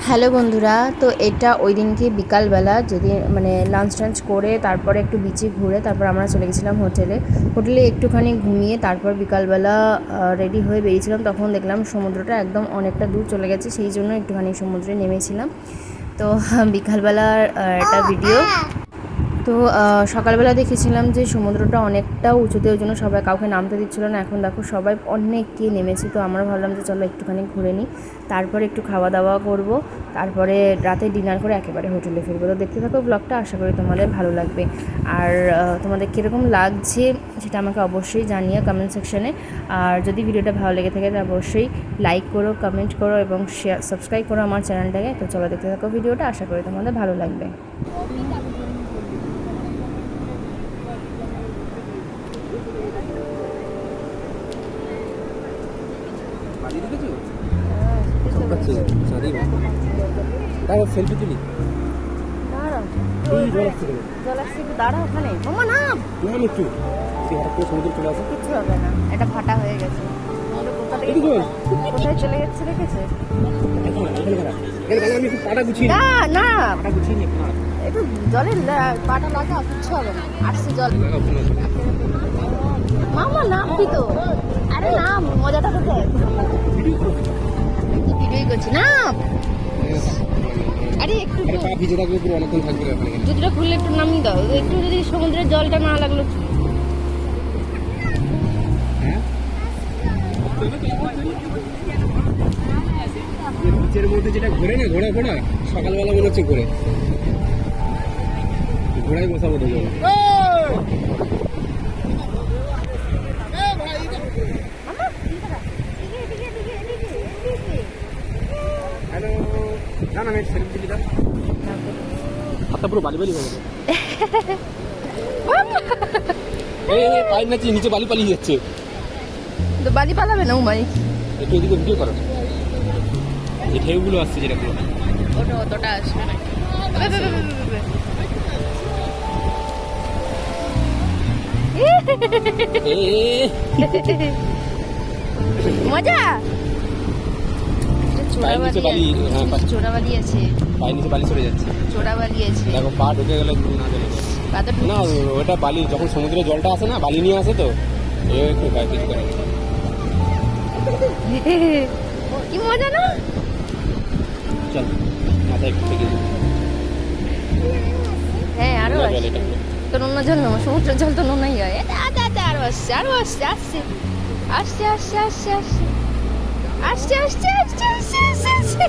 Hello বন্ধুরা, তো এটা ওই দিনকে বিকালবেলা যেদিন মানে লাঞ্চ টাঞ্চ করে তারপরে একটু বিচে ঘুরে তারপর আমরা চলে গেছিলাম হোটেলে একটুখানি ঘুমিয়ে তারপর বিকালবেলা রেডি হয়ে বেরিয়েছিলাম। তখন দেখলাম সমুদ্রটা একদম অনেকটা দূর চলে গেছে, সেই জন্য একটুখানি সমুদ্রে নেমেছিলাম। তো বিকালবেলার একটা ভিডিও। তো সকালবেলা দেখেছিলাম যে সমুদ্রটা অনেকটা উঁচুতে, ওই জন্য সবাই কাউকে নামতে দিচ্ছিলো না। এখন দেখো সবাই অনেককে নেমেছে, তো আমরা ভাবলাম যে চলো একটুখানি ঘুরে নিই, তারপরে একটু খাওয়া দাওয়া করব, তারপরে রাতে ডিনার করে একেবারে হোটেলে ফিরবো। তো দেখতে থাকো ব্লগটা, আশা করি তোমাদের ভালো লাগবে। আর তোমাদের কীরকম লাগছে সেটা আমাকে অবশ্যই জানিও কমেন্ট সেকশনে। আর যদি ভিডিওটা ভালো লেগে থাকে তো অবশ্যই লাইক করো, কমেন্ট করো এবং শেয়ার সাবস্ক্রাইব করো আমার চ্যানেলটাকে। তো চলো দেখতে থাকো ভিডিওটা, আশা করি তোমাদের ভালো লাগবে। সেলফি তুলি দাঁড়া ওখানে একটু সমুদ্র চলে আসে, কিছু হবে না, এটা ফাটা হয়ে গেছে। কোথায় চলে যাচ্ছে রেখেছে আমি একটু পাটা গুছিয়ে না না পাটা গুছিয়ে নিই একটু জলের পাটা লাগা, কিচ্ছু হবে না। আসছে জল মামা, নামবি তো? আরে নাম, মজাটা কোথায়? ভিডিওই করছি না। আরে একটু পা ভিজে থাকবে, পুরো অনেকক্ষণ থাকবে ওখানে। জুতোটা খুললে একটু নামিয়ে দাও, একটু যদি সমুদ্রের জলটা না লাগলো। নিচের মধ্যে যেটা ঘোরে না, ঘোড়া সকালবেলা মনে হচ্ছে ঘোড়ায় বসাবো তো। হ্যালো, না না, আমি সেলফি তুলি দাও। হাতটা পুরো বালি হয়ে গেছে। পাই না, নিচে বালি পালিয়ে যাচ্ছে। তো বালি পালাবে না উমাই, একটু এদিকে ভিডিও করো, যে ঢেউগুলো আসছে যেটা পুরো ওটা অতটা আসবে না। মজা চোরাবালি আছে, পায়ের নিচে বালি সরে যাচ্ছে, চোরাবালি আছে। দেখো পা ঢুকে গেলে না, ওটা বালি যখন সমুদ্রের জলটা আসে না, বালি নিয়ে আসে, তো একটু গায়ে কিছু করে। কি মজা না? চল মাথায় একটু থেকে হ্যাঁ, আরো তো নোনা জল না, সমুদ্রের জল তো নোনাই হয়। আরো আসছে, আরো আসছে, আসছে আসছে আসছে আসছে আসছে আসছে আসছে আসছে আসছে আসছে।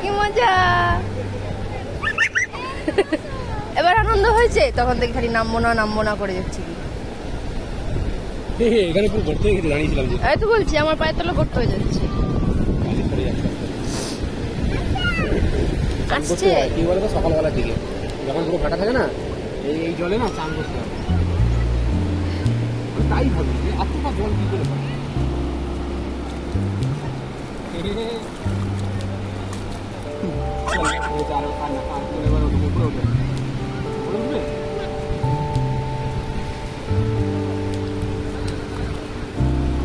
কি মজা! এবার আনন্দ হয়েছে, তখন থেকে খালি নামবো না করে যাচ্ছি। এখানে পুরো গর্ত হয়ে গেছে, দাঁড়িয়েছিলাম যে এই তো বলছি আমার পায়ের তলা গর্ত হয়ে যাচ্ছে। আসছে কি বলবো, সকালবেলার দিকে যখন পুরো ফাটা থাকে না, এই জলে না চান করতে হবে। তাই ভাবি এতটা জল কি করে পায়।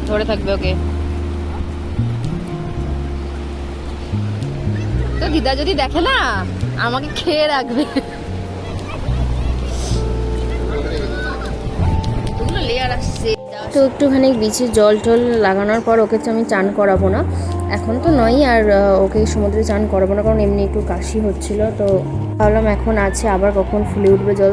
ধরে থাকবে ওকে। তো দিদা যদি দেখে না, আমাকে খেয়ে রাখবে। লেয়ার আসছে। তো একটুখানি বিচে জল টল লাগানোর পর ওকে তো আমি চান করাবো না, এখন তো নয়, আর ওকে সমুদ্রে চান করাবো না, কারণ এমনি একটু কাশি হচ্ছিল। তো ভাবলাম এখন আছে, আবার কখন ফুলে উঠবে জল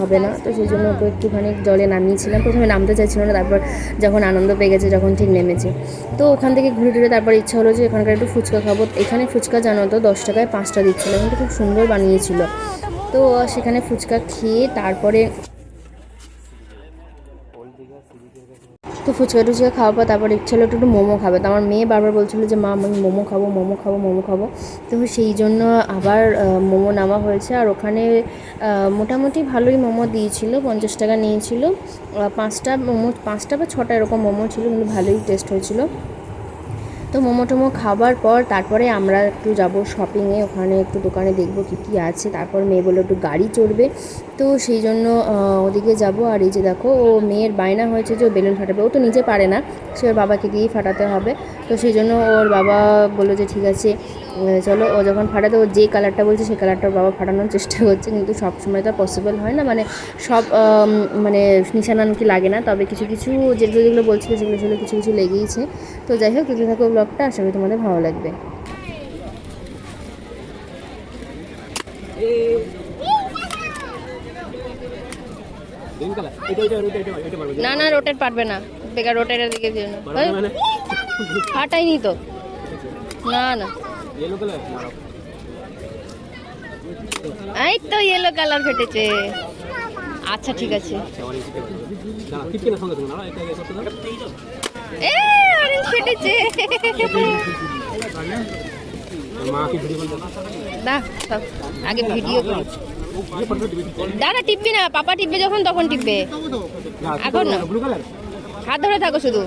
হবে না, তো সেই জন্য ওকে একটুখানি জলে নামিয়েছিলাম। প্রথমে নামতে চাইছিল না, তারপর যখন আনন্দ পেয়ে গেছে, যখন ঠিক নেমেছে, তো ওখান থেকে ঘুরে টুরে তারপর ইচ্ছা হলো যে এখানকার একটু ফুচকা খাবো। এখানে ফুচকা জানো তো 10 টাকায় 5টা দিচ্ছিলো, কিন্তু খুব সুন্দর বানিয়েছিল। তো সেখানে ফুচকা খেয়ে তারপরে তো ফুচকা টুচকা খাওয়ার পর তারপর ইচ্ছা হলো একটু মোমো খাবে। তো আমার মেয়ে বারবার বলছিলো যে মা আমি মোমো খাবো। তো সেই জন্য আবার মোমো নেওয়া হয়েছে। আর ওখানে মোটামুটি ভালোই মোমো দিয়েছিল, 50 টাকা নিয়েছিল। 5টা বা 6টা এরকম মোমো ছিল, কিন্তু ভালোই টেস্ট হয়েছিল। তো মোমো টোমো খাবার পর তারপরে আমরা একটু যাব শপিংয়ে, ওখানে একটু দোকানে দেখবো কী আছে। তারপর মেয়ে বললো একটু গাড়ি চড়বে, তো সেই জন্য ওদিকে যাব। আর এই যে দেখো, ও মেয়ের বায়না হয়েছে যে ও বেলুন ফাটাবে, ও তো নিজে পারে না, সে ওর বাবাকে দিয়েই ফাটাতে হবে। তো সেই জন্য ওর বাবা বললো যে ঠিক আছে চলো। ও যখন ফাটাতে ও যে কালারটা বলছে সেই কালারটা ওর বাবা ফাটানোর চেষ্টা করছে, কিন্তু সব সময় তো পসিবল হয় না, মানে সব মানে নিশানানকি লাগে না, তবে কিছু কিছু যেগুলো যেগুলো বলছিল সেগুলো সেগুলো কিছু কিছু লেগেইছে। তো যাই হোক, দেখতে থাকো ব্লগটা, আশা করি তোমাদের ভালো লাগবে। না না, রোটেট পারবে না, বেকার রোটেটের দিকে দিও না, ফাটাইনি তো, না না। এই তো ইয়েলো কালার ফেটেছে। আচ্ছা ঠিক আছে, এ অরেঞ্জ ফেটেছে। না সব আগে ভিডিও করি, দাঁড়া টিপবি না, পাপা টিপবে যখন তখন টিপবে, এখন না, হাত ধরে থাকো শুধু।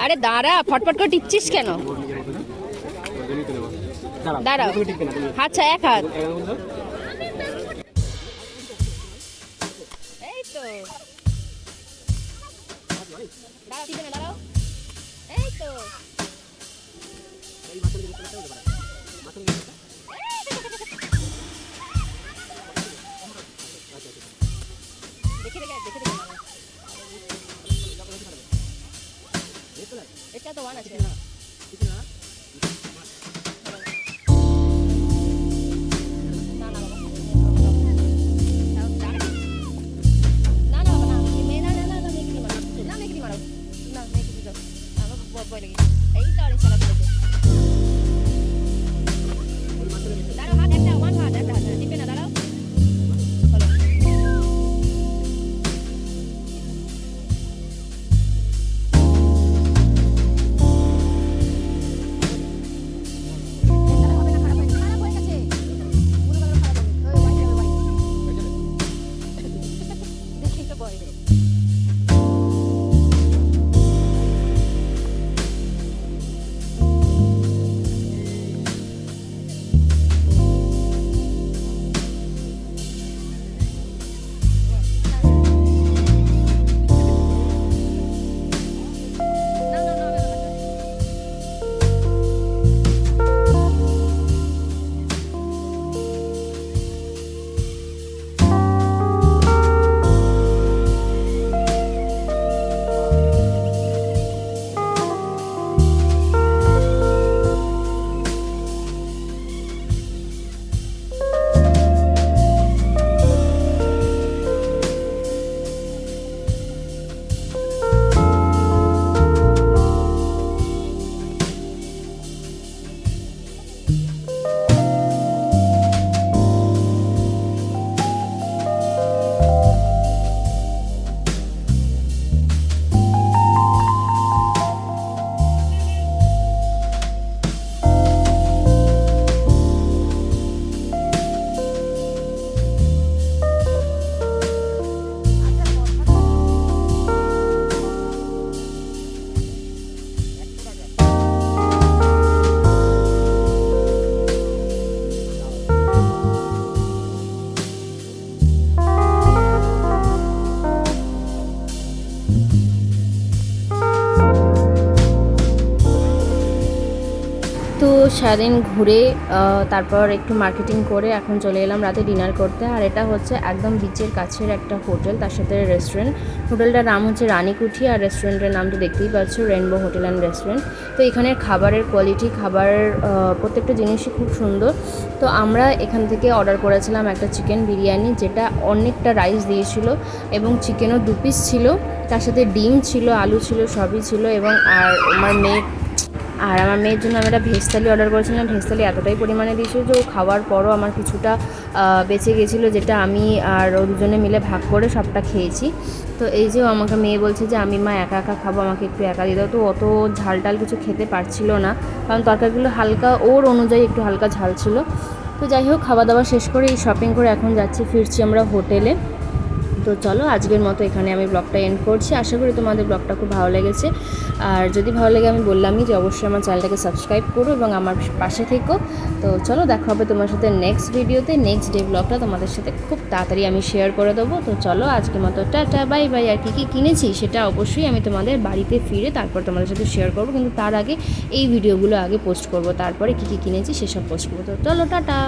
আরে দাঁড়া, ফটফট করে টিপছিস কেন? দাঁড়া, আচ্ছা এক হাত, এই তো দাঁড়াও, টিপে না, দাঁড়াও, এই তো দেখে দেখে দেখে দেখে এটা তো ওয়ান আছে না, তো সারাদিন ঘুরে তারপর একটু মার্কেটিং করে এখন চলে এলাম রাতে ডিনার করতে। আর এটা হচ্ছে একদম বিচের কাছের একটা হোটেল, তার সাথে রেস্টুরেন্ট। হোটেলটার নাম হচ্ছে রানীকুঠি, আর রেস্টুরেন্টের নাম তো দেখতেই পাচ্ছ, রেনবো হোটেল অ্যান্ড রেস্টুরেন্ট। তো এখানের খাবারের কোয়ালিটি, খাবারের প্রত্যেকটা জিনিসই খুব সুন্দর। তো আমরা এখান থেকে অর্ডার করেছিলাম একটা চিকেন বিরিয়ানি, যেটা অনেকটা রাইস দিয়েছিল এবং চিকেনও 2 পিস ছিল, তার সাথে ডিম ছিল, আলু ছিল, সবই ছিল। এবং আমার মেয়ের জন্য আমি একটা ভেজ থালি অর্ডার করেছিলাম। ভেজ থালি এতটাই পরিমাণে দিয়েছিল যে ও খাওয়ার পরও আমার কিছুটা বেঁচে গেছিলো, যেটা আমি আর ও দুজনে মিলে ভাগ করে সবটা খেয়েছি। তো এই যে আমাকে মেয়ে বলছে যে আমি মা একা একা খাবো, আমাকে একটু একা দিয়ে দাও। তো অত ঝাল টাল কিছু খেতে পারছিল না, কারণ তরকারিগুলো হালকা ওর অনুযায়ী একটু হালকা ঝাল ছিল। তো যাই হোক, খাওয়া দাওয়া শেষ করে এই শপিং করে এখন ফিরছি আমরা হোটেলে। তো চলো আজকের মতো এখানে আমি ব্লগটা এন্ড করছি। আশা করি তোমাদের ব্লগটা খুব ভালো লেগেছে। আর যদি ভালো লাগে আমি বললামই যে অবশ্যই আমার চ্যানেলটাকে সাবস্ক্রাইব করো এবং আমার পাশে থেকো। তো চলো দেখা হবে তোমার সাথে নেক্সট ভিডিওতে। নেক্সট ডে ব্লগটা তোমাদের সাথে খুব তাড়াতাড়ি আমি শেয়ার করে দেবো। তো চলো আজকের মতো টাটা বাই বাই। আর কী কী কিনেছি সেটা অবশ্যই আমি তোমাদের বাড়িতে ফিরে তারপর তোমাদের সাথে শেয়ার করবো, কিন্তু তার আগে এই ভিডিওগুলো আগে পোস্ট করবো, তারপরে কী কী কিনেছি সেসব পোস্ট করবো। তো চলো টাটা।